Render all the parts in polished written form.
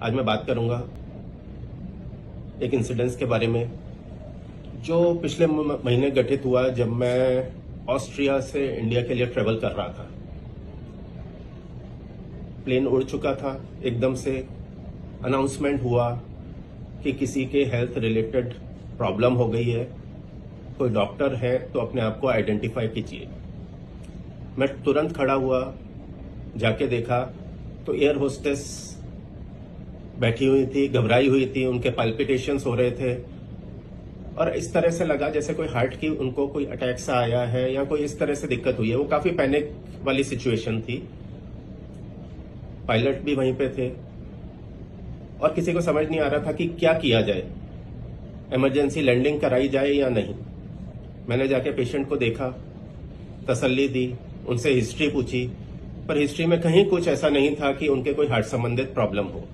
आज मैं बात करूंगा एक इंसिडेंस के बारे में जो पिछले महीने घटित हुआ जब मैं ऑस्ट्रिया से इंडिया के लिए ट्रेवल कर रहा था। प्लेन उड़ चुका था, एकदम से अनाउंसमेंट हुआ कि किसी के हेल्थ रिलेटेड प्रॉब्लम हो गई है, कोई डॉक्टर है तो अपने आप को आइडेंटिफाई कीजिए। मैं तुरंत खड़ा हुआ, जाके देखा तो एयर होस्टेस बैठी हुई थी, घबराई हुई थी, उनके पाल्पिटेशंस हो रहे थे और इस तरह से लगा जैसे कोई हार्ट की उनको कोई अटैक सा आया है या कोई इस तरह से दिक्कत हुई है। वो काफी पैनिक वाली सिचुएशन थी। पायलट भी वहीं पे थे और किसी को समझ नहीं आ रहा था कि क्या किया जाए, इमरजेंसी लैंडिंग कराई जाए या नहीं। मैंने जाके पेशेंट को देखा, तसल्ली दी, उनसे हिस्ट्री पूछी, पर हिस्ट्री में कहीं कुछ ऐसा नहीं था कि उनके कोई हार्ट संबंधित प्रॉब्लम हो।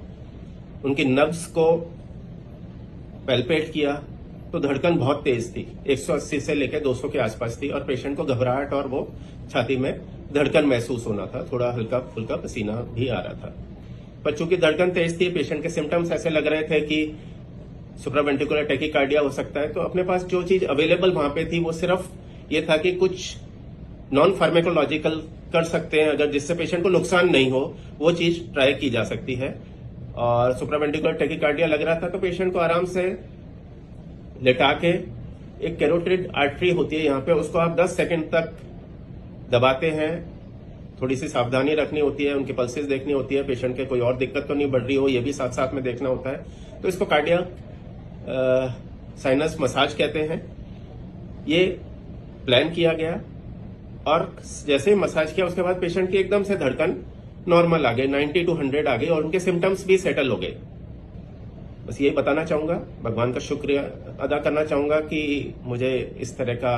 उनकी नब्ज को पैल्पेट किया तो धड़कन बहुत तेज थी, 180 से लेकर 200 के आसपास थी और पेशेंट को घबराहट और वो छाती में धड़कन महसूस होना था, थोड़ा हल्का फुल्का पसीना भी आ रहा था। पर चूंकि धड़कन तेज थी, पेशेंट के सिम्टम्स ऐसे लग रहे थे कि सुप्रावेंट्रिकुलर टैकीकार्डिया हो सकता है। तो अपने पास जो चीज अवेलेबल वहां पे थी वो सिर्फ ये था कि कुछ नॉन फार्मेकोलॉजिकल कर सकते हैं अगर जिससे पेशेंट को नुकसान नहीं हो, वो चीज ट्राई की जा सकती है। और सुप्रावेंट्रिकुलर टैकीकार्डिया लग रहा था तो पेशेंट को आराम से लेटा के, एक कैरोटिड आर्टरी होती है यहाँ पे, उसको आप 10 सेकंड तक दबाते हैं। थोड़ी सी सावधानी रखनी होती है, उनकी पल्सेस देखनी होती है, पेशेंट के कोई और दिक्कत तो नहीं बढ़ रही हो, ये भी साथ साथ में देखना होता है। तो इसको कार्डियक साइनस मसाज कहते हैं। ये प्लान किया गया और जैसे ही मसाज किया उसके बाद पेशेंट की एकदम से धड़कन नॉर्मल आ गई, 90 to 100 आ गई और उनके सिम्टम्स भी सेटल हो गए। बस यही बताना चाहूंगा, भगवान का शुक्रिया अदा करना चाहूंगा कि मुझे इस तरह का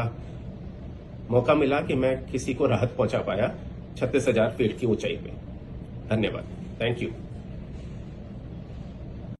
मौका मिला कि मैं किसी को राहत पहुंचा पाया 36,000 फीट की ऊंचाई पे। धन्यवाद, थैंक यू।